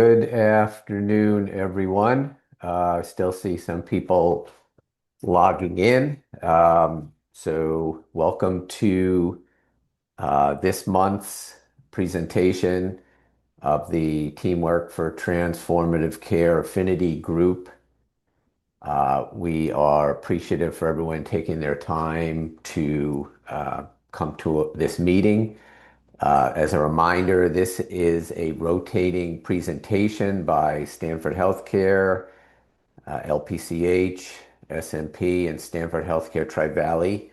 Good afternoon, everyone. I still see some people logging in. So welcome to this month's presentation of the Teamwork for Transformative Care Affinity Group. We are appreciative for everyone taking their time to come to this meeting. As a reminder, this is a rotating presentation by Stanford HealthCare, LPCH, SMP, and Stanford HealthCare Tri-Valley.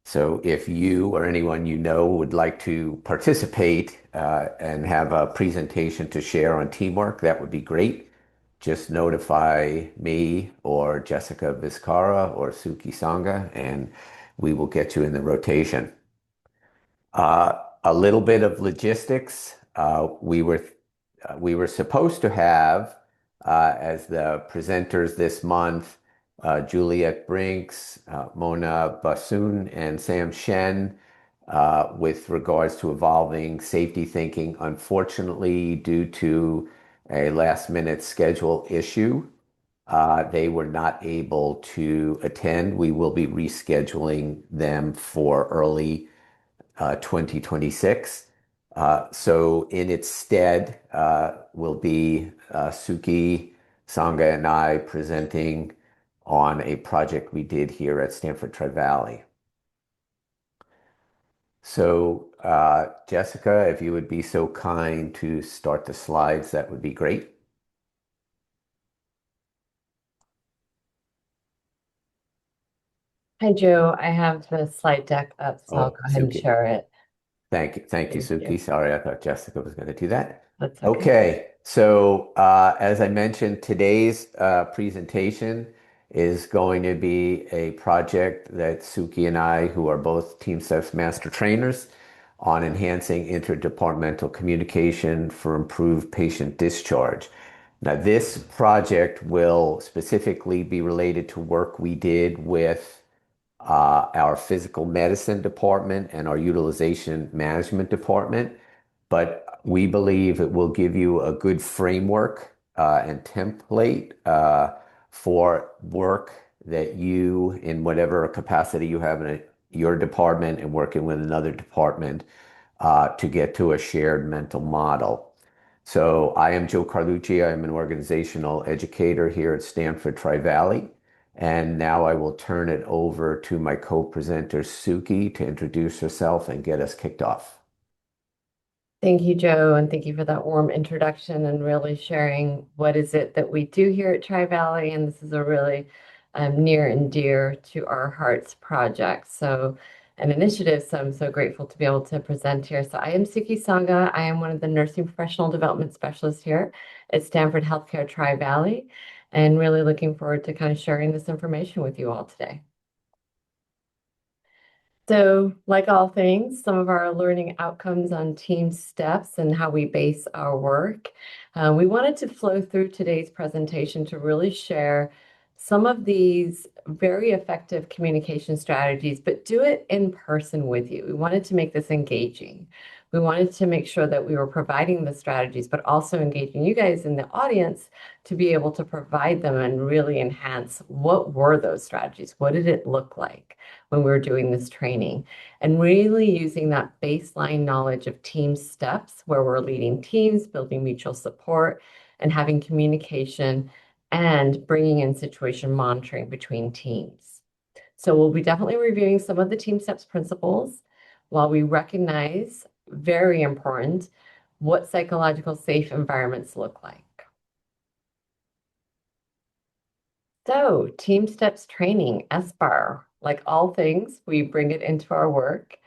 So if you or anyone you know would like to participate and have a presentation to share on teamwork, that would be great. Just notify me or Jessica Vizcara or Suki Sanga, and we will get you in the rotation. A little bit of logistics. We were supposed to have as the presenters this month Juliet Brinks, Mona Bassoon, and Sam Shen with regards to evolving safety thinking. Unfortunately, due to a last-minute schedule issue, they were not able to attend. We will be rescheduling them for early 2026. So in its stead will be Suki, Sanga, and I presenting on a project we did here at Stanford Tri-Valley. So Jessica, if you would be so kind to start the slides, that would be great. Hi, Joe. I have the slide deck up, so I'll go Oh, ahead and Suki. share it. Thank you, Thank you. Suki. Sorry, I thought Jessica was going to do that. That's okay. Okay, so as I mentioned, today's presentation is going to be a project that Suki and I, who are both TeamSTEPS master trainers, on enhancing interdepartmental communication for improved patient discharge. Now, this project will specifically be related to work we did with our physical medicine department and our utilization management department, but we believe it will give you a good framework and template for work that you, in whatever capacity you have in your department and working with another department, to get to a shared mental model. So I am Joe Carlucci. I am an organizational educator here at Stanford Tri-Valley. And now I will turn it over to my co-presenter, Suki, to introduce herself and get us kicked off. Thank you, Joe, and thank you for that warm introduction and really sharing what is it that we do here at Tri-Valley. And this is a really near and dear to our hearts project. So an initiative, so I'm so grateful to be able to present here. So I am Suki Sanga. I am one of the nursing professional development specialists here at Stanford HealthCare Tri-Valley, and really looking forward to kind of sharing this information with you all today. So, like all things, some of our learning outcomes on TeamSTEPS and how we base our work, we wanted to flow through today's presentation to really share some of these very effective communication strategies, but do it in person with you. We wanted to make this engaging. We wanted to make sure that we were providing the strategies, but also engaging you guys in the audience to be able to provide them and really enhance what were those strategies? What did it look like when we were doing this training? And really using that baseline knowledge of TeamSTEPS, where we're leading teams, building mutual support, and having communication and bringing in situation monitoring between teams. So we'll be definitely reviewing some of the TeamSTEPS principles while we recognize, very important, what psychological safe environments look like. So, TeamSTEPS training, SBAR, like all things, we bring it into our work.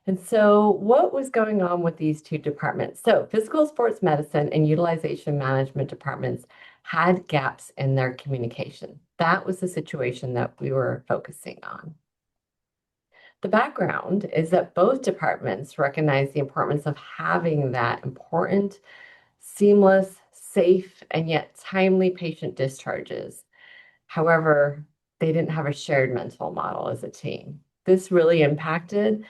And so, what was going on with these two departments? So, physical sports medicine and utilization management departments had gaps in their communication. That was the situation that we were focusing on. The background is that both departments recognize the importance of having that important, seamless, safe, and yet timely patient discharges. However, they didn't have a shared mental model as a team. This really impacted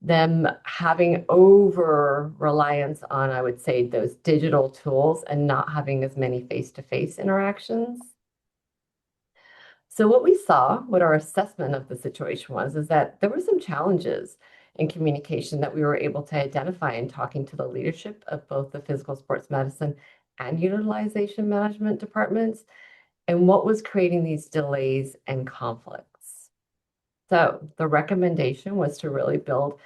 them having over reliance on, I would say, those digital tools and not having as many face-to-face interactions. So what we saw, what our assessment of the situation was, is that there were some challenges in communication that we were able to identify in talking to the leadership of both the physical sports medicine and utilization management departments, and what was creating these delays and conflicts. So the recommendation was to really build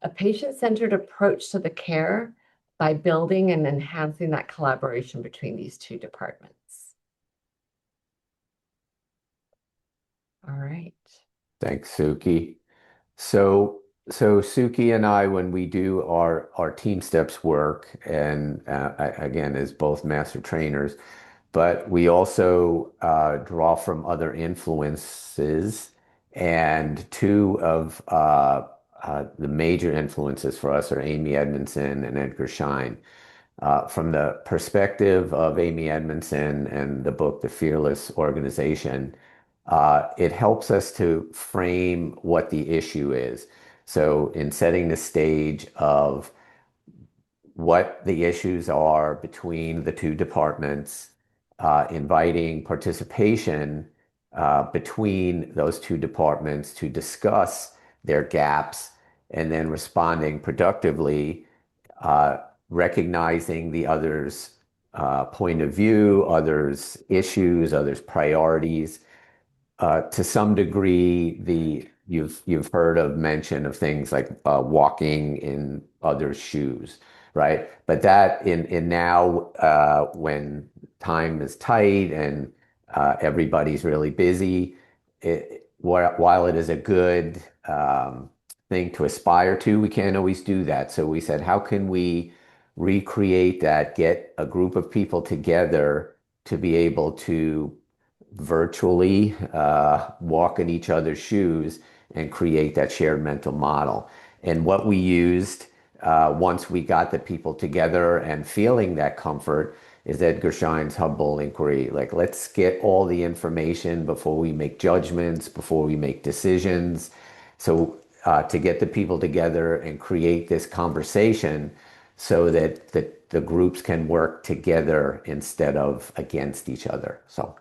a patient-centered approach to the care by building and enhancing that collaboration between these two departments. All right. Thanks, Suki. So, so Suki and I, when we do our team steps work, and again, as both master trainers, but we also draw from other influences, and two of the major influences for us are Amy Edmondson and Edgar Schein. From the perspective of Amy Edmondson and the book, The Fearless Organization, it helps us to frame what the issue is. So, in setting the stage of what the issues are between the two departments, inviting participation between those two departments to discuss their gaps, and then responding productively, uh, recognizing the other's point of view, others' issues, others' priorities. To some degree, the you've heard of mention of things like walking in others' shoes, right? But that in now when time is tight and everybody's really busy, while it is a good thing to aspire to, we can't always do that. So we said, how can we recreate that, get a group of people together to be able to virtually walk in each other's shoes and create that shared mental model. And what we used once we got the people together and feeling that comfort is Edgar Schein's humble inquiry. Like, let's get all the information before we make judgments, before we make decisions. So to get the people together and create this conversation so that the groups can work together instead of against each other. So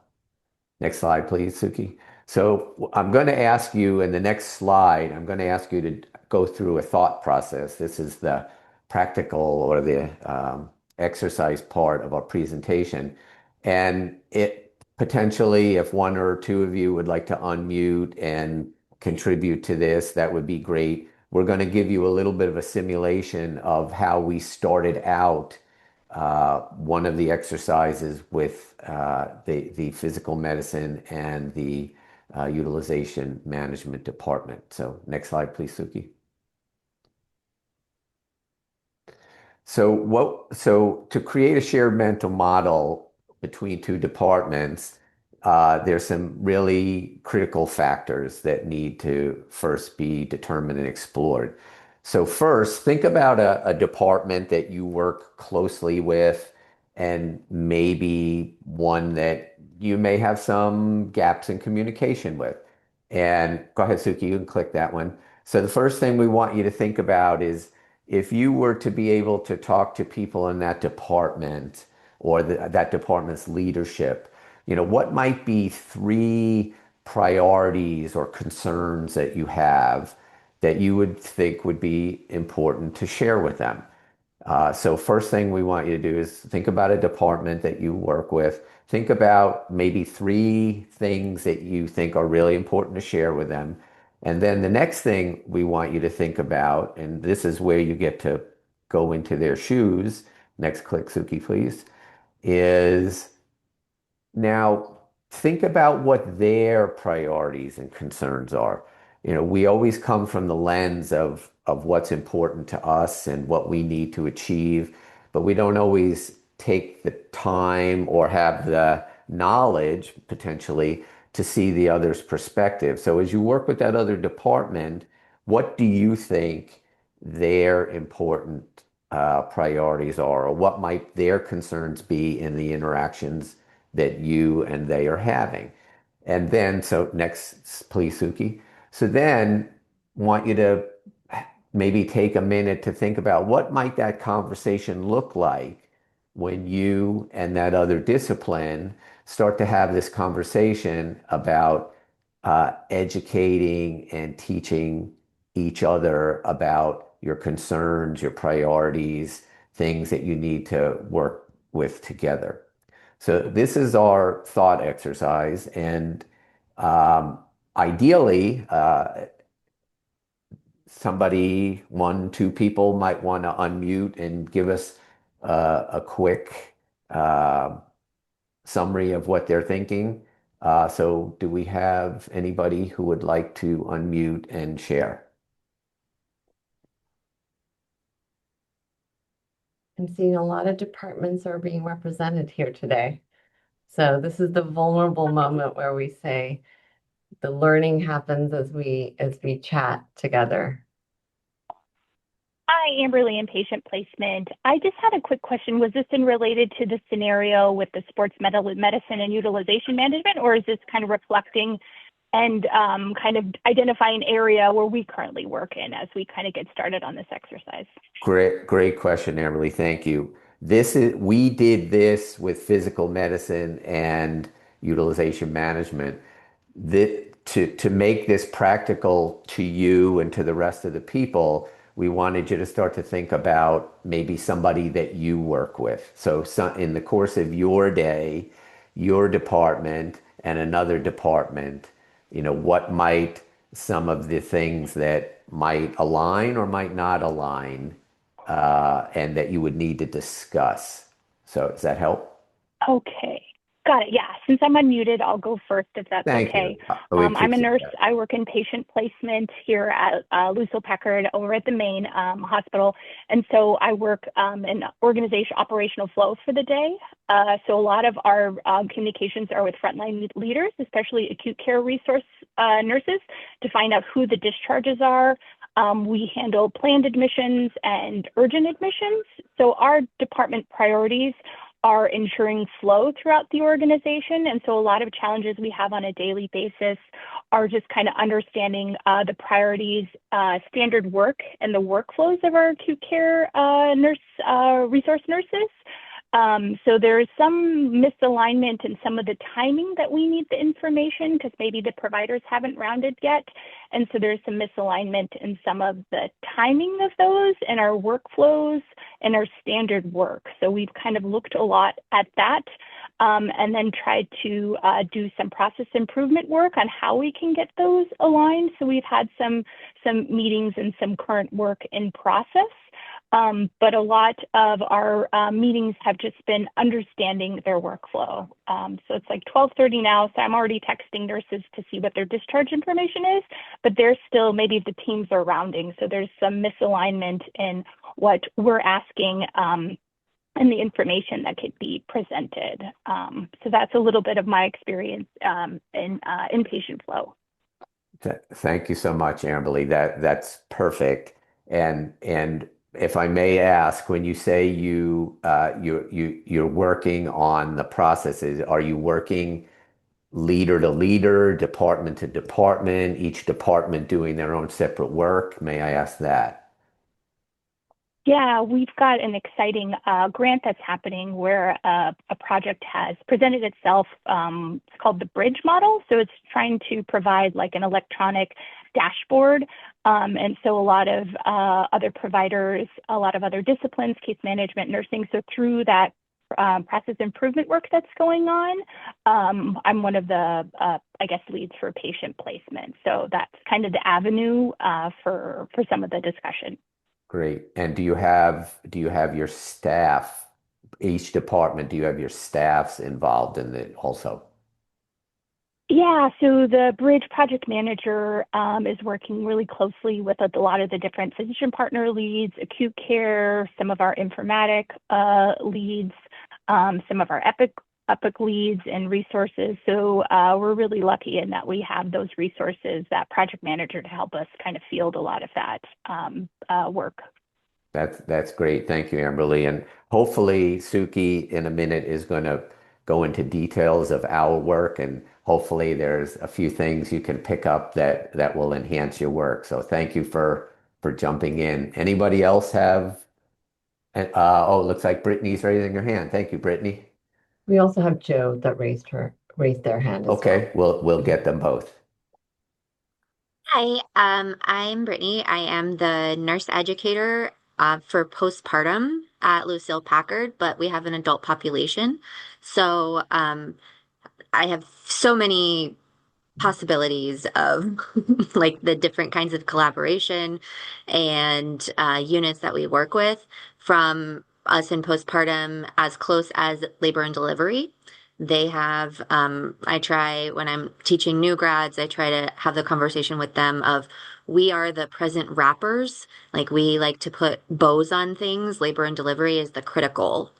next slide, please, Suki. So I'm going to ask you in the next slide, I'm going to ask you to go through a thought process. This is the practical or the exercise part of our presentation. And it potentially, if one or two of you would like to unmute and contribute to this, that would be great. We're going to give you a little bit of a simulation of how we started out one of the exercises with the physical medicine and the utilization management department. So next slide, please, Suki. So to create a shared mental model between two departments, there's some really critical factors that need to first be determined and explored. So first, think about a department that you work closely with, and maybe one that you may have some gaps in communication with. And go ahead, Suki, you can click that one. So the first thing we want you to think about is, if you were to be able to talk to people in that department or that department's leadership, what might be three priorities or concerns that you have that you would think would be important to share with them? So first thing we want you to do is think about a department that you work with. Think about maybe three things that you think are really important to share with them. And then the next thing we want you to think about, and this is where you get to go into their shoes. Next click, Suki, please, is now, think about what their priorities and concerns are. We always come from the lens of what's important to us and what we need to achieve, but we don't always take the time or have the knowledge potentially to see the other's perspective. So as you work with that other department, what do you think their important priorities are, or what might their concerns be in the interactions that you and they are having? And then, so next, please, Suki. So then, want you to maybe take a minute to think about what might that conversation look like when you and that other discipline start to have this conversation about educating and teaching each other about your concerns, your priorities, things that you need to work with together. So this is our thought exercise, and um, ideally, somebody, one, two people might want to unmute and give us a quick uh, summary of what they're thinking. So do we have anybody who would like to unmute and share? I'm seeing a lot of departments are being represented here today. So this is the vulnerable moment where we say the learning happens as we chat together. Hi, Amberly in patient placement. I just had a quick question. Was this in related to the scenario with the sports medicine and utilization management, or is this kind of reflecting and kind of identify an area where we currently work in as we kind of get started on this exercise? Great question, Emily. Thank you. We did this with physical medicine and utilization management. To make this practical to you and to the rest of the people, we wanted you to start to think about maybe somebody that you work with. So in the course of your day, your department and another department, what might some of the things that might align or might not align, and that you would need to discuss. So does that help? Okay. Got it. Yeah. Since I'm unmuted, I'll go first if that's Thank okay. you. We I'm a appreciate nurse. that. I work in patient placement here at Lucille Packard over at the main hospital. And so I work in organization operational flow for the day. So a lot of our communications are with frontline leaders, especially acute care resource nurses, to find out who the discharges are. We handle planned admissions and urgent admissions. So our department priorities are ensuring flow throughout the organization. And so a lot of challenges we have on a daily basis are just kind of understanding the priorities, standard work, and the workflows of our acute care resource nurses. So there is some misalignment in some of the timing that we need the information because maybe the providers haven't rounded yet. And so there's some misalignment in some of the timing of those and our workflows and our standard work. So we've kind of looked a lot at that and then tried to do some process improvement work on how we can get those aligned. So we've had some meetings and some current work in process. But a lot of our meetings have just been understanding their workflow. So it's like 12:30 now, so I'm already texting nurses to see what their discharge information is, but there's still, maybe the teams are rounding. So there's some misalignment in what we're asking and the information that could be presented. So that's a little bit of my experience in inpatient flow. Thank you so much, Amberly. That's perfect. And if I may ask, when you say you're working on the processes, are you working leader to leader, department to department, each department doing their own separate work? May I ask that? Yeah, we've got an exciting grant that's happening where a project has presented itself. It's called the Bridge Model. So it's trying to provide like an electronic dashboard. And so a lot of other providers, a lot of other disciplines, case management, nursing. So through that process improvement work that's going on, I'm one of the, I guess, leads for patient placement. So that's kind of the avenue for some of the discussion. Great. And do you have your staff, each department, do you have your staffs involved in it also? Yeah, so the Bridge project manager is working really closely with a lot of the different physician partner leads, acute care, some of our informatic leads, some of our Epic leads and resources. So we're really lucky in that we have those resources, that project manager to help us kind of field a lot of that work. That's great. Thank you, Amberly. And hopefully Suki in a minute is going to go into details of our work, and hopefully there's a few things you can pick up that will enhance your work. So thank you for for jumping in. Anybody else have? Oh, it looks like Brittany's raising her hand. Thank you, Brittany. We also have Joe that raised their hand as well. Okay, we'll get them both. Hi, I'm Brittany. I am the nurse educator for postpartum at Lucille Packard, but we have an adult population. So I have so many possibilities of like the different kinds of collaboration and units that we work with from us in postpartum as close as labor and delivery. They have, I try when I'm teaching new grads, I try to have the conversation with them of we are the present wrappers. Like we like to put bows on things. Labor and delivery is the critical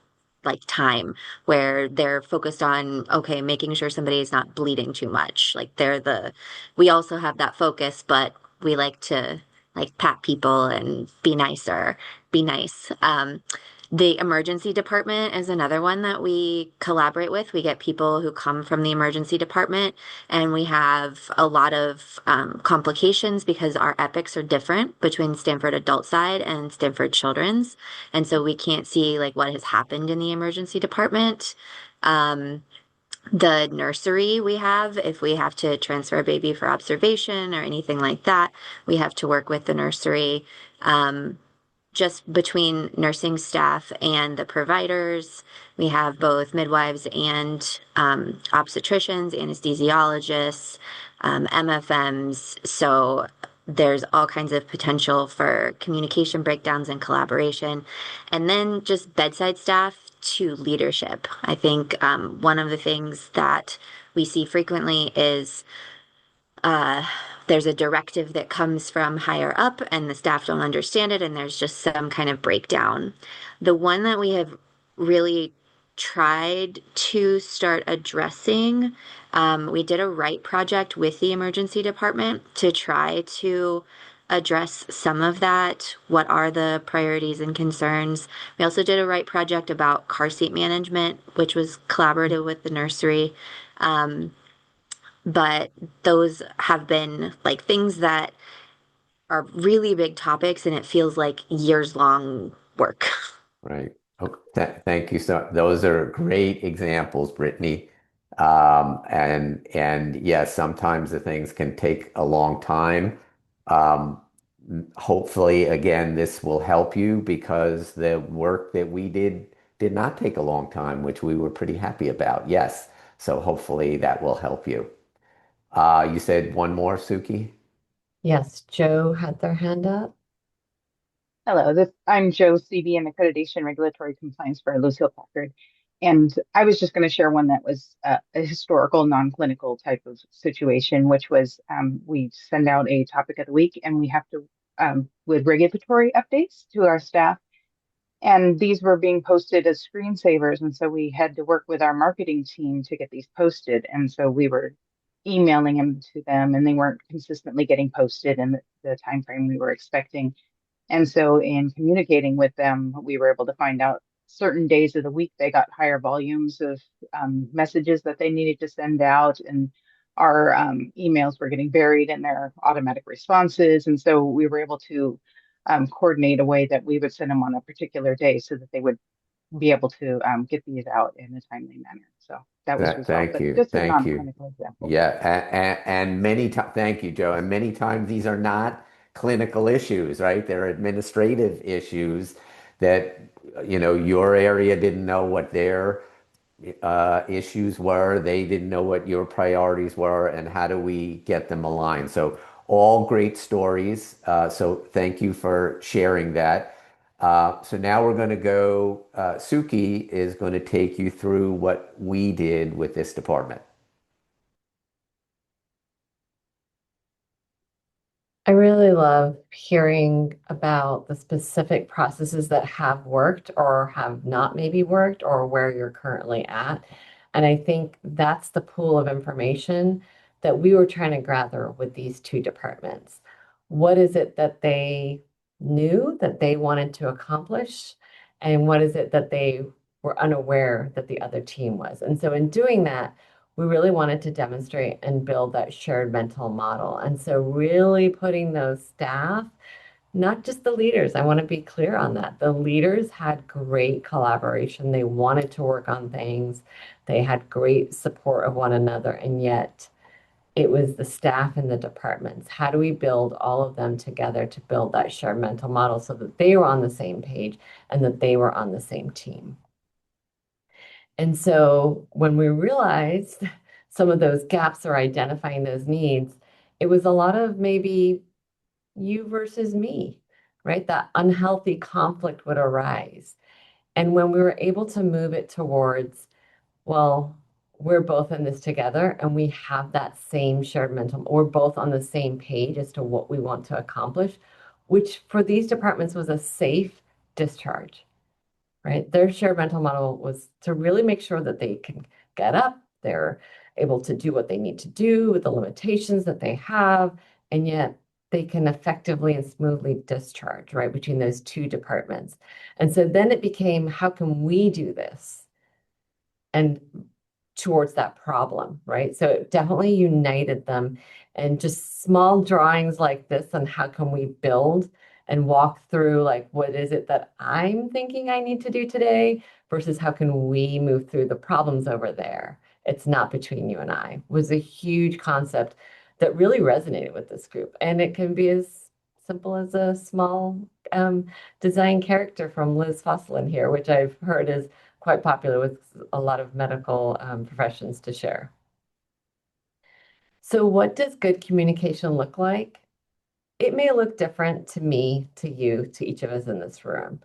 like time where they're focused on, okay, making sure somebody is not bleeding too much. Like we also have that focus, but we like to like pat people and be nice. The emergency department is another one that we collaborate with. We get people who come from the emergency department, and we have a lot of complications because our epics are different between Stanford adult side and Stanford children's. And so we can't see like what has happened in the emergency department. The nursery we have, if we have to transfer a baby for observation or anything like that, we have to work with the nursery. Just between nursing staff and the providers. We have both midwives and obstetricians, anesthesiologists, MFMs. So there's all kinds of potential for communication breakdowns and collaboration. And then just bedside staff to leadership. I think one of the things that we see frequently is uh, there's a directive that comes from higher up and the staff don't understand it, and there's just some kind of breakdown. The one that we have really tried to start addressing, we did a write project with the emergency department to try to address some of that. What are the priorities and concerns? We also did a write project about car seat management, which was collaborative with the nursery. Um, but those have been like things that are really big topics and it feels like years long work. Right. Oh, thank you. So those are great examples, Brittany. And yes, sometimes the things can take a long time. Um, Hopefully, again, this will help you because the work that we did not take a long time, which we were pretty happy about. Yes. So hopefully that will help you. You said one more, Suki? Yes, Joe had their hand up. Hello, I'm Joe, CB and Accreditation Regulatory Compliance for Lucille Packard. And I was just going to share one that was a historical, non-clinical type of situation, which was we send out a topic of the week and we have to, with regulatory updates to our staff. And these were being posted as screensavers. And so we had to work with our marketing team to get these posted. And so we were emailing them to them and they weren't consistently getting posted in the time frame we were expecting. And so in communicating with them, we were able to find out certain days of the week they got higher volumes of messages that they needed to send out. And our emails were getting buried in their automatic responses. And so we were able to coordinate a way that we would send them on a particular day so that they would be able to get these out in a timely manner. So that was resolved, Thank but you. just a Thank you. non-clinical example. Yeah, and many times, thank you, Joe. And many times these are not clinical issues, right? They're administrative issues that, your area didn't know what their issues were. They didn't know what your priorities were, and how do we get them aligned? So all great stories. So thank you for sharing that. So now we're going to go, Suki is going to take you through what we did with this department. I really love hearing about the specific processes that have worked or have not maybe worked or where you're currently at. And I think that's the pool of information that we were trying to gather with these two departments. What is it that they knew that they wanted to accomplish? And what is it that they were unaware that the other team was? And so in doing that, we really wanted to demonstrate and build that shared mental model. And so really putting those staff Not just the leaders. I want to be clear on that. The leaders had great collaboration. They wanted to work on things. They had great support of one another. And yet it was the staff in the departments. How do we build all of them together to build that shared mental model so that they were on the same page and that they were on the same team? And so when we realized some of those gaps or identifying those needs, it was a lot of maybe you versus me, right? That unhealthy conflict would arise. And when we were able to move it towards, well, we're both in this together and we have that same shared mental, we're both on the same page as to what we want to accomplish, which for these departments was a safe discharge, right? Their shared mental model was to really make sure that they can get up, they're able to do what they need to do with the limitations that they have, and yet they can effectively and smoothly discharge, right, between those two departments. And so then it became, how can we do this? And towards that problem, right? So it definitely united them. And just small drawings like this and how can we build and walk through like what is it that I'm thinking I need to do today versus how can we move through the problems over there? It's not between you and I was a huge concept that really resonated with this group. And it can be as simple as a small design character from Liz Fosslin here, which I've heard is quite popular with a lot of medical professions to share. So what does good communication look like? It may look different to me, to you, to each of us in this room.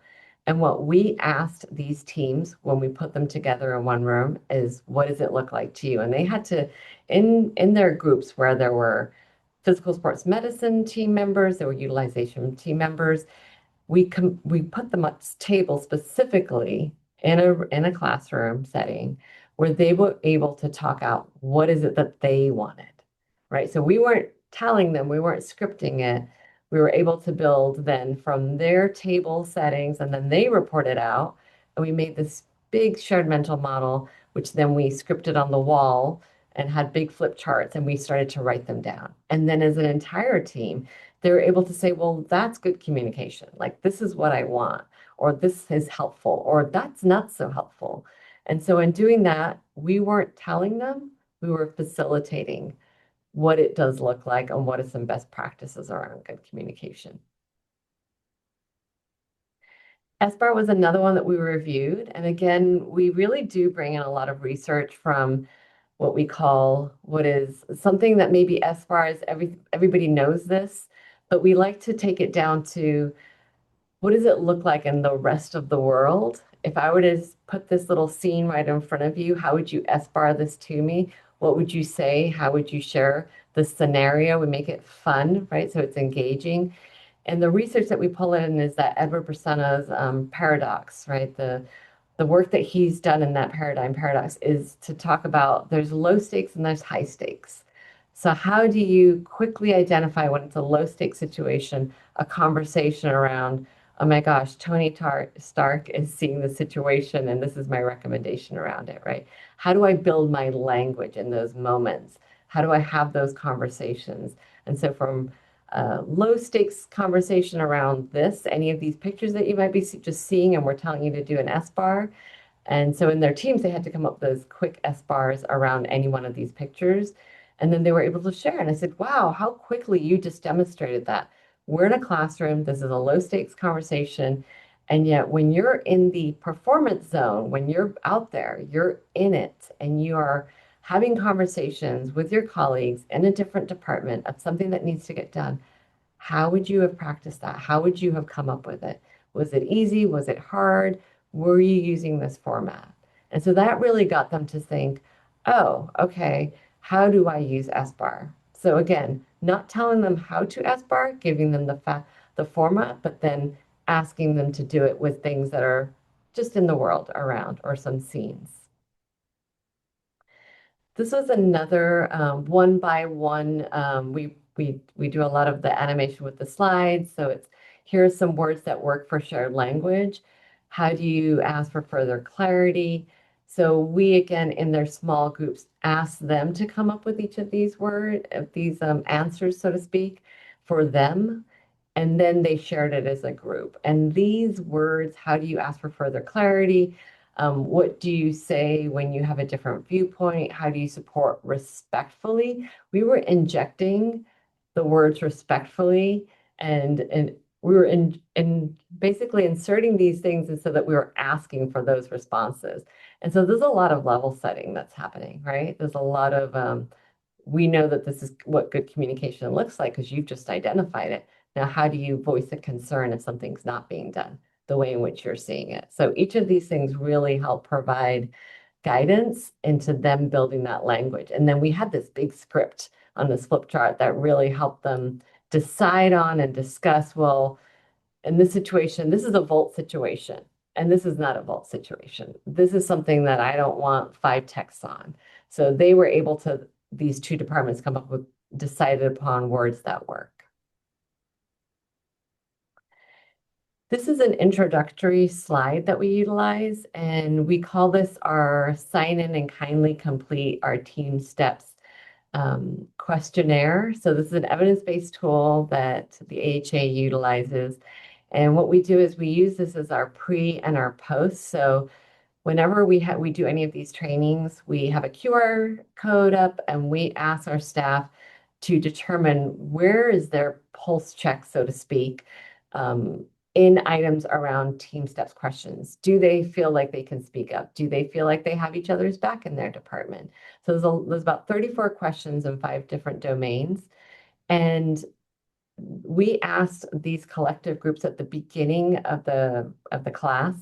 And what we asked these teams when we put them together in one room is, what does it look like to you? And they had to, in their groups where there were physical sports medicine team members, there were utilization team members, we put them at table specifically in a classroom setting where they were able to talk out what is it that they wanted, right? So we weren't telling them, we weren't scripting it. We were able to build then from their table settings, and then they reported out, and we made this big shared mental model, which then we scripted on the wall and had big flip charts, and we started to write them down. And then as an entire team, they're able to say, well, that's good communication. Like, this is what I want, or this is helpful, or that's not so helpful. And so in doing that, we weren't telling them, we were facilitating what it does look like and what are some best practices around good communication. SBAR was another one that we reviewed. And again, we really do bring in a lot of research from what we call what is something that maybe SBAR is everybody knows this, but we like to take it down to what does it look like in the rest of the world? If I were to put this little scene right in front of you, how would you SBAR this to me? What would you say? How would you share the scenario? We make it fun, right? So it's engaging. And the research that we pull in is that Edward Persano's paradox, right? The work that he's done in that paradigm paradox is to talk about there's low stakes and there's high stakes. So how do you quickly identify when it's a low stakes situation, a conversation around, oh my gosh, Stark is seeing the situation and this is my recommendation around it, right? How do I build my language in those moments? How do I have those conversations? And so from low stakes conversation around this, any of these pictures that you might be just seeing, and we're telling you to do an SBAR. And so in their teams, they had to come up with those quick SBARs around any one of these pictures. And then they were able to share. And I said, wow, how quickly you just demonstrated that. We're in a classroom. This is a low stakes conversation. And yet when you're in the performance zone, when you're out there, you're in it and you are having conversations with your colleagues in a different department of something that needs to get done. How would you have practiced that? How would you have come up with it? Was it easy? Was it hard? Were you using this format? And so that really got them to think, oh, okay, how do I use SBAR? So again, not telling them how to SBAR, giving them the format, but then asking them to do it with things that are just in the world around or some scenes. This was another one by one. We do a lot of the animation with the slides. So it's here are some words that work for shared language. How do you ask for further clarity? So we again in their small groups ask them to come up with each of these answers, so to speak, for them. and then they shared it as a group. And these words, how do you ask for further clarity? What do you say when you have a different viewpoint? How do you support respectfully? We were injecting the words respectfully, and we were in basically inserting these things, and so that we were asking for those responses. And so there's a lot of level setting that's happening, right? There's a lot of we know that this is what good communication looks like because you've just identified it. Now, how do you voice a concern if something's not being done the way in which you're seeing it? So each of these things really help provide guidance into them building that language. And then we had this big script on this flip chart that really helped them decide on and discuss, well, in this situation, this is a vault situation, and this is not a vault situation. This is something that I don't want 5 texts on. So they were able to, these two departments come up with decided upon words that work. This is an introductory slide that we utilize, and we call this our sign in and kindly complete our TeamSTEPS questionnaire. So this is an evidence-based tool that the AHA utilizes. And what we do is we use this as our pre and our post. So whenever we do any of these trainings, we have a QR code up and we ask our staff to determine where is their pulse check, so to speak, in items around TeamSTEPS questions. Do they feel like they can speak up? Do they feel like they have each other's back in their department? So there's about 34 questions in 5 different domains. And we asked these collective groups at the beginning of the class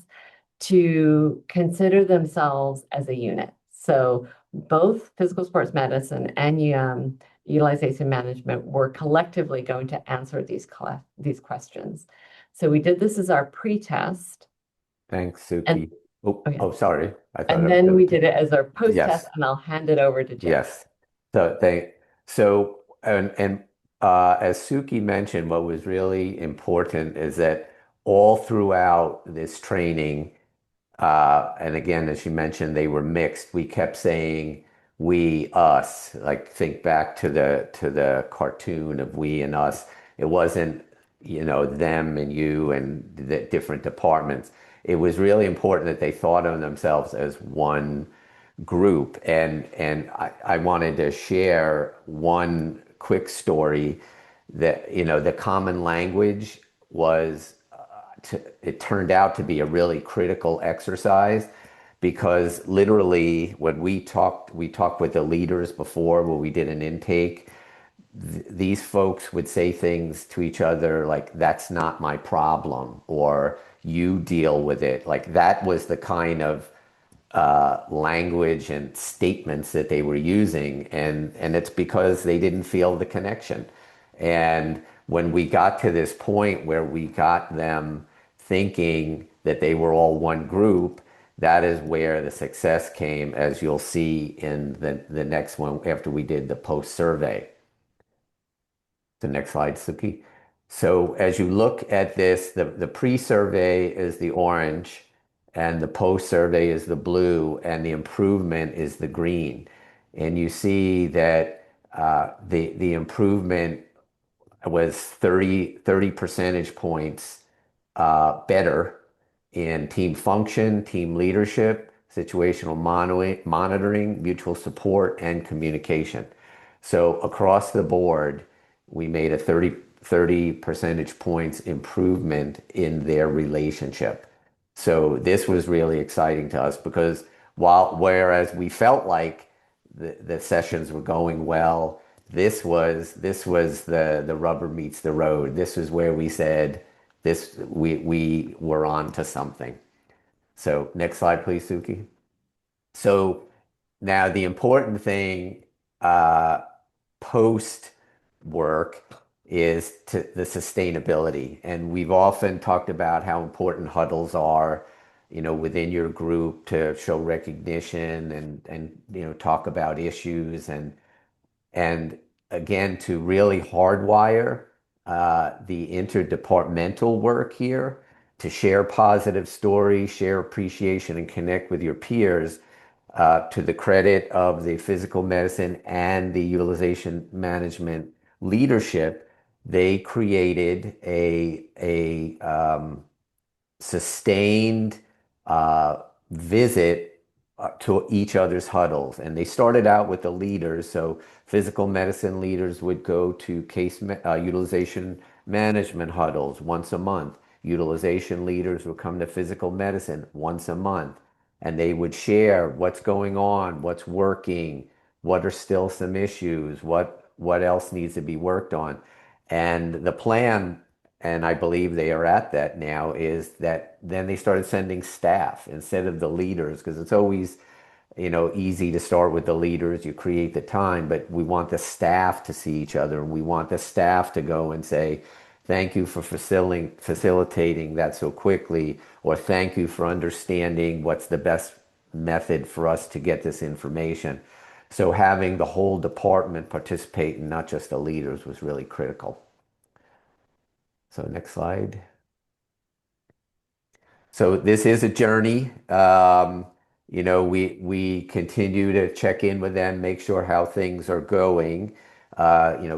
to consider themselves as a unit. So both physical sports medicine and utilization management were collectively going to answer these questions. So we did this as our pre-test. Thanks, And Suki. Oh, okay. oh, sorry. I thought And I was then we going did it as our post-test, Yes, and I'll hand it over to Jay. yes. And as Suki mentioned, what was really important is that all throughout this training, and again, as you mentioned, they were mixed. We kept saying we, us, like think back to the cartoon of we and us. It wasn't, them and you and the different departments. It was really important that they thought of themselves as one group. And I wanted to share one quick story that, the common language was it turned out to be a really critical exercise because literally when we talked with the leaders before when we did an intake, these folks would say things to each other like, that's not my problem, or you deal with it. Like that was the kind of language and statements that they were using, and it's because they didn't feel the connection. And when we got to this point where we got them thinking that they were all one group, that is where the success came, as you'll see in the next one after we did the post survey. The next slide, Suki. So as you look at this, the pre-survey is the orange, and the post-survey is the blue, and the improvement is the green. And you see that the improvement was 30 percentage points better in team function, team leadership, situational monitoring, mutual support, and communication. So across the board, we made a 30 percentage points improvement in their relationship. So this was really exciting to us because whereas we felt like the sessions were going well, this was the rubber meets the road. This is where we said we were on to something. So next slide, please, Suki. So now the important thing post work is to the sustainability. And we've often talked about how important huddles are, within your group to show recognition and talk about issues and again, to really hardwire the interdepartmental work here, to share positive stories, share appreciation, and connect with your peers, to the credit of the physical medicine and the utilization management leadership. they created a sustained uh, visit to each other's huddles. And they started out with the leaders. So physical medicine leaders would go to utilization management huddles once a month. Utilization leaders would come to physical medicine once a month. And they would share what's going on, what's working, what are still some issues, what else needs to be worked on. And the plan, and I believe they are at that now, is that then they started sending staff instead of the leaders, because it's always, easy to start with the leaders. You create the time, but we want the staff to see each other, and we want the staff to go and say, thank you for facilitating that so quickly, or thank you for understanding what's the best method for us to get this information. So having the whole department participate and not just the leaders was really critical. So next slide. So this is a journey. We continue to check in with them, make sure how things are going.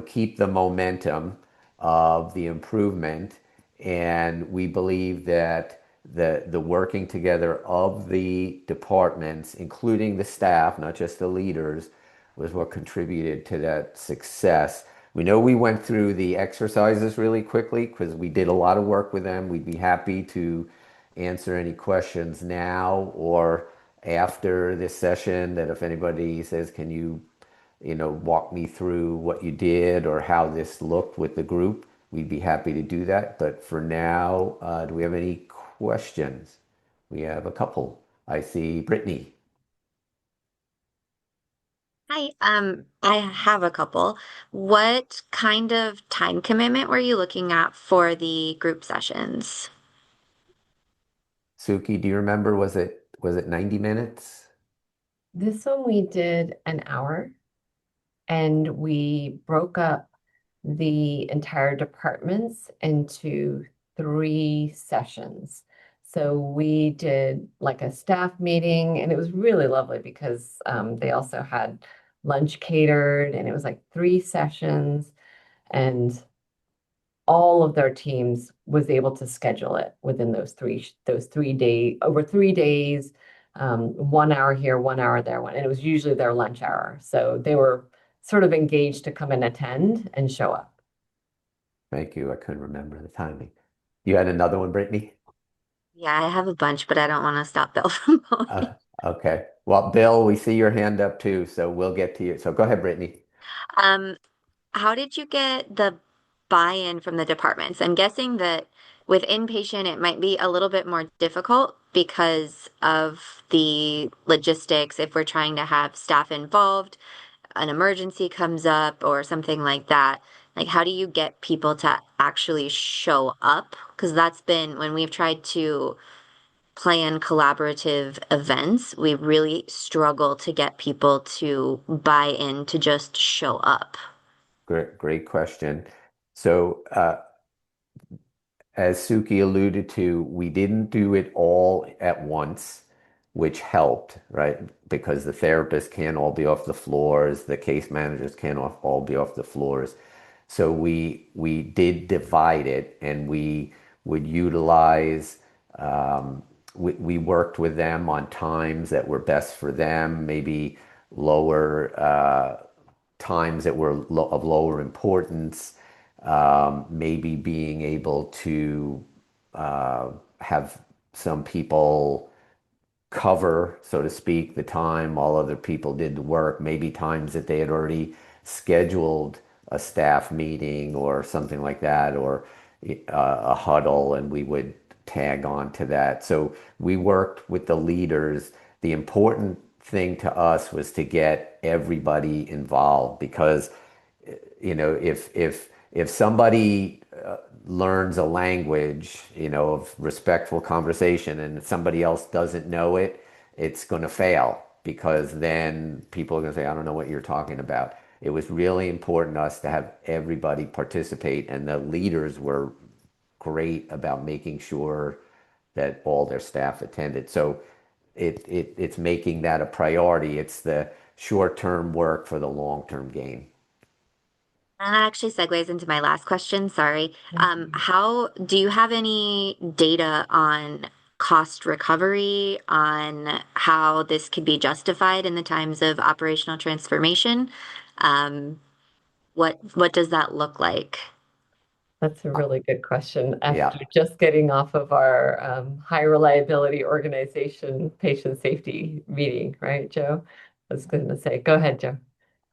Keep the momentum of the improvement, and we believe that the working together of the departments, including the staff, not just the leaders, was what contributed to that success. We know we went through the exercises really quickly because we did a lot of work with them. We'd be happy to answer any questions now or after this session, that if anybody says, can you, walk me through what you did or how this looked with the group, we'd be happy to do that. But for now, do we have any questions? We have a couple. I see Brittany. Hi, I have a couple. What kind of time commitment were you looking at for the group sessions? Suki, do you remember, was it 90 minutes? This one we did an hour, and we broke up the entire departments into 3 sessions. So we did like a staff meeting, and it was really lovely because they also had lunch catered, and it was like 3 sessions, and all of their teams was able to schedule it within those 3 day over 3 days, 1 hour here, 1 hour there, and it was usually their lunch hour. So they were sort of engaged to come and attend and show up. Thank you. I couldn't remember the timing. You had another one, Brittany? Yeah, I have a bunch, but I don't want to stop Bill from going. Uh, okay. Well, Bill, we see your hand up too, so we'll get to you. So go ahead, Brittany. Um, how did you get the buy-in from the departments? I'm guessing that with inpatient, it might be a little bit more difficult because of the logistics. If we're trying to have staff involved, an emergency comes up or something like that. Like, how do you get people to actually show up? Because that's been when we've tried to plan collaborative events, we really struggle to get people to buy in to just show up. Great, great question. So, as Suki alluded to, we didn't do it all at once, which helped, right? Because the therapists can't all be off the floors, the case managers can't all be off the floors. So we did divide it, and we would utilize. We worked with them on times that were best for them, maybe lower times that were of lower importance, maybe being able to have some people cover, so to speak, the time all other people did the work, maybe times that they had already scheduled a staff meeting or something like that, or a huddle, and we would tag on to that. So we worked with the leaders. The important thing to us was to get everybody involved, because if somebody learns a language, of respectful conversation, and somebody else doesn't know it, it's going to fail, because then people are going to say, I don't know what you're talking about. It was really important to us to have everybody participate, and the leaders were great about making sure that all their staff attended. So it's making that a priority. It's the short-term work for the long-term gain. And that actually segues into my last question. Sorry. Mhm. How do you have any data on cost recovery, on how this could be justified in the times of operational transformation? Um, what does that look like? That's a really good question. Yeah. After just getting off of our high reliability organization patient safety meeting, right, Joe? I was going to say, go ahead, Joe.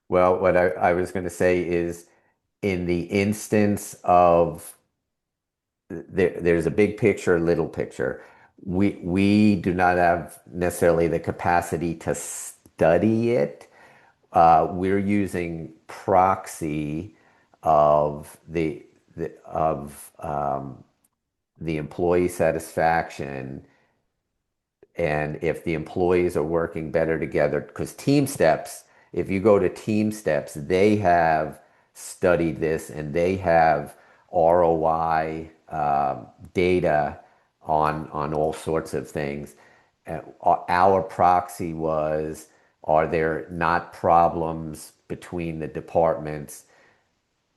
Well, what I was going to say is in the instance of there's a big picture, little picture. We do not have necessarily the capacity to study it. We're using proxy of the employee satisfaction and if the employees are working better together. Because TeamSTEPS, if you go to TeamSTEPS, they have studied this and they have ROI data on all sorts of things. Our proxy was, are there not problems between the departments?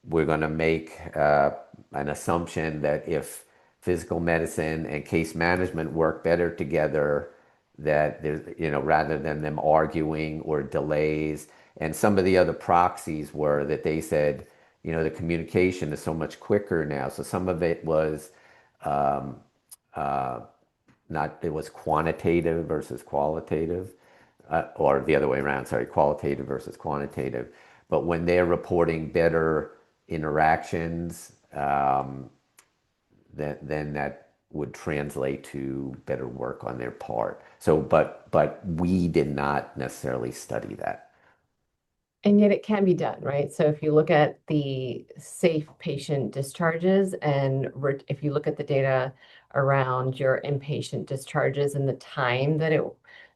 We're going to make an assumption that if physical medicine and case management work better together, that there's, rather than them arguing or delays. And some of the other proxies were that they said, the communication is so much quicker now. So some of it was um, uh, not, it was quantitative versus qualitative, or the other way around, sorry, qualitative versus quantitative. But when they're reporting better interactions, then that would translate to better work on their part. So, but we did not necessarily study that. And yet it can be done, right? So if you look at the safe patient discharges and if you look at the data around your inpatient discharges and the time that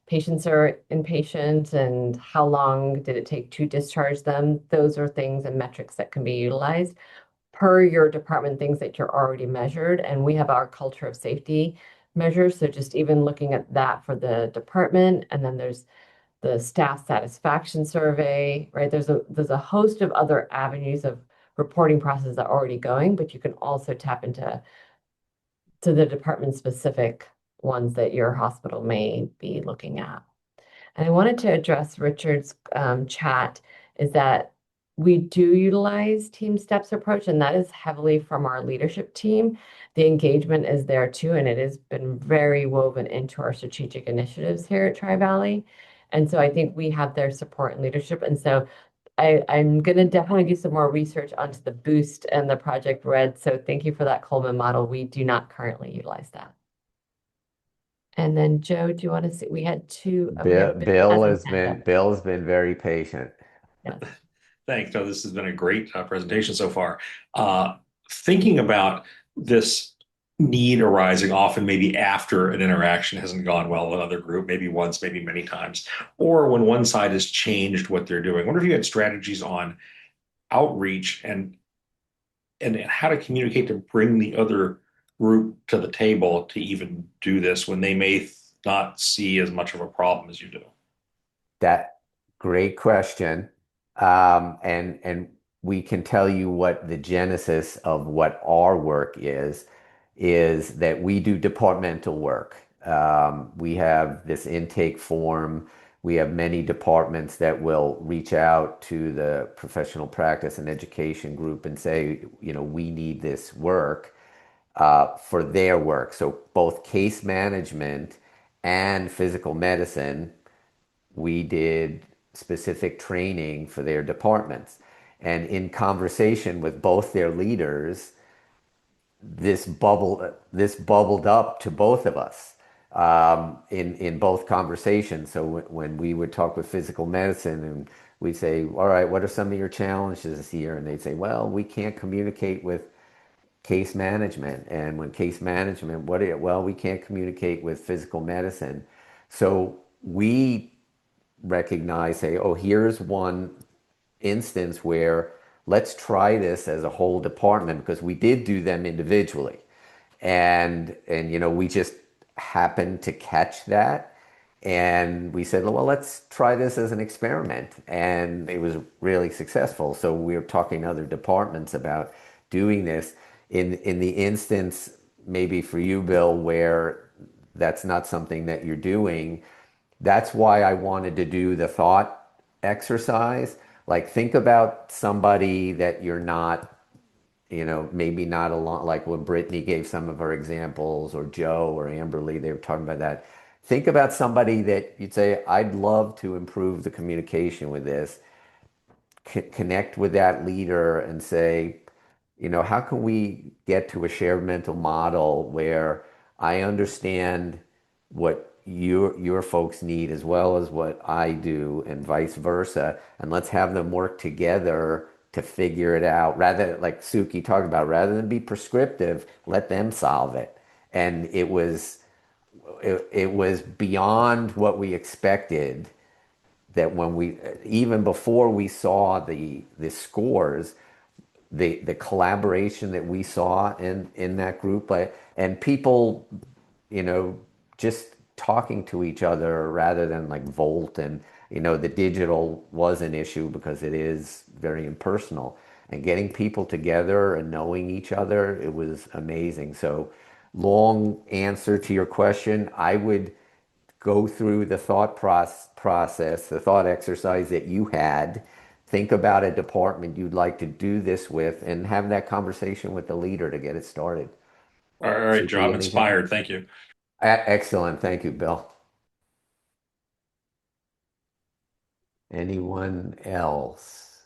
patients are inpatient and how long did it take to discharge them, those are things and metrics that can be utilized per your department, things that you're already measured. And we have our culture of safety measures. So just even looking at that for the department, and then there's the staff satisfaction survey, right? There's a host of other avenues of reporting processes that are already going, but you can also tap into the department specific ones that your hospital may be looking at. And I wanted to address Richard's chat is that we do utilize TeamSTEPS approach, and that is heavily from our leadership team. The engagement is there too, and it has been very woven into our strategic initiatives here at Tri-Valley. And so I think we have their support and leadership. And so I'm going to definitely do some more research onto the Boost and the Project Red. So thank you for that Coleman model. We do not currently utilize that. And then Joe, do you want to see? We had two. Oh, yeah, Bill has his hand up. Bill's been very patient. Yes. Thanks. No, this has been a great presentation so far. Thinking about this need arising often maybe after an interaction hasn't gone well with another group, maybe once, maybe many times, or when one side has changed what they're doing. I wonder if you had strategies on outreach and how to communicate to bring the other group to the table to even do this when they may not see as much of a problem as you do. That great question. And we can tell you what the genesis of what our work is that we do departmental work. We have this intake form. We have many departments that will reach out to the professional practice and education group and say, we need this work for their work. So both case management and physical medicine, we did specific training for their departments. And in conversation with both their leaders, this bubbled up to both of us in both conversations. So when we would talk with physical medicine and we'd say, all right, what are some of your challenges here? And they'd say, well, we can't communicate with case management. And when case management, well, we can't communicate with physical medicine. So we recognize, say, oh, here's one instance where let's try this as a whole department because we did do them individually. And we just happened to catch that. And we said, well, let's try this as an experiment. And it was really successful. So we were talking to other departments about doing this. In the instance, maybe for you, Bill, where that's not something that you're doing, that's why I wanted to do the thought exercise. Like, think about somebody that you're not, maybe not along, like when Brittany gave some of her examples, or Joe or Amberly, they were talking about that. Think about somebody that you'd say, I'd love to improve the communication with this, connect with that leader and say, how can we get to a shared mental model where I understand what your folks need as well as what I do, and vice versa, and let's have them work together to figure it out. Rather, like Suki talked about, rather than be prescriptive, let them solve it. And it was beyond what we expected, that when we, even before we saw the scores, the collaboration that we saw in that group, and people, you know, just talking to each other rather than like Volt, and the digital was an issue because it is very impersonal, and getting people together and knowing each other, it was amazing. So, long answer to your question, I would go through the thought process, the thought exercise that you had. Think about a department you'd like to do this with and have that conversation with the leader to get it started. All right, Joe, Suki, I'm anything? inspired. Thank you. Excellent. Thank you, Bill. Anyone else?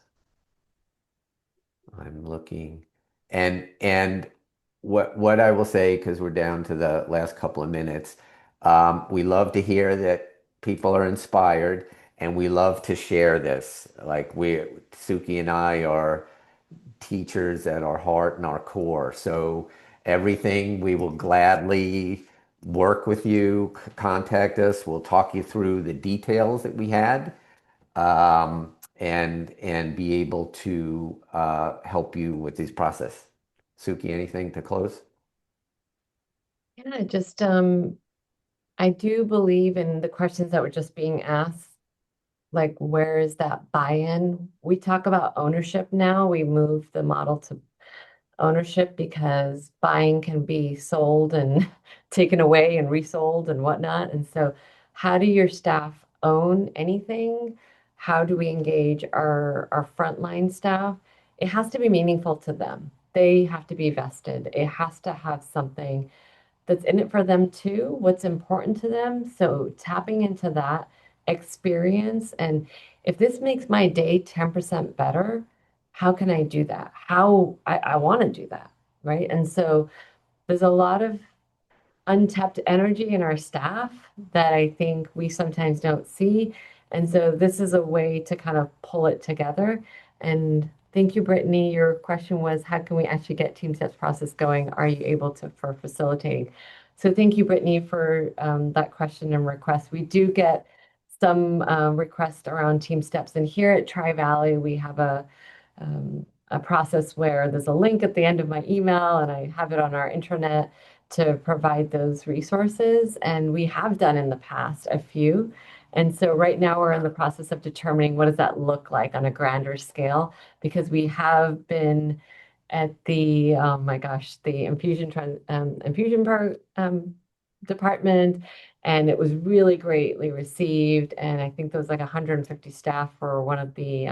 I'm looking. And what I will say, because we're down to the last couple of minutes, we love to hear that people are inspired, and we love to share this. Like, Suki and I are teachers at our heart and our core. So everything, we will gladly work with you, contact us. We'll talk you through the details that we had, and be able to help you with this process. Suki, anything to close? Yeah, just I do believe in the questions that were just being asked, like where is that buy-in? We talk about ownership now. We move the model to ownership because buying can be sold and taken away and resold and whatnot. And so, how do your staff own anything? How do we engage our frontline staff? It has to be meaningful to them. They have to be vested. It has to have something that's in it for them too, what's important to them. So tapping into that experience, and if this makes my day 10% better, how can I do that? How I want to do that, right? And so there's a lot of untapped energy in our staff that I think we sometimes don't see. And so this is a way to kind of pull it together. And thank you, Brittany. Your question was, how can we actually get TeamSTEPS process going? Are you able to for facilitating? So thank you, Brittany, for that question and request. We do get some requests around TeamSTEPS. And here at Tri-Valley, we have a process where there's a link at the end of my email, and I have it on our intranet to provide those resources. And we have done in the past a few. And so right now we're in the process of determining what does that look like on a grander scale, because we have been at the, oh my gosh, the infusion department, and it was really greatly received. And I think there was like 150 staff for one of the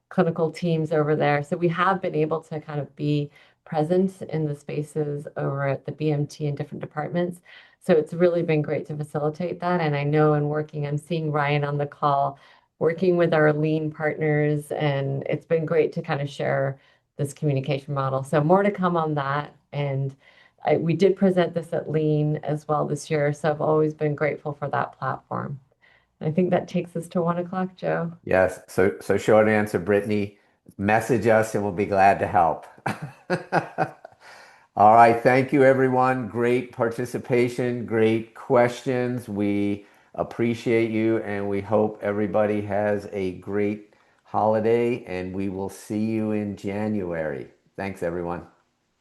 clinical teams over there. So we have been able to kind of be present in the spaces over at the BMT and different departments. So it's really been great to facilitate that. And I know in working, I'm seeing Ryan on the call, working with our lean partners, and it's been great to kind of share this communication model. So more to come on that. And we did present this at Lean as well this year. So I've always been grateful for that platform. I think that takes us to 1 o'clock, Joe. Yes. So short answer, Brittany, message us and we'll be glad to help. All right. Thank you, everyone. Great participation, great questions. We appreciate you, and we hope everybody has a great holiday, and we will see you in January. Thanks, everyone.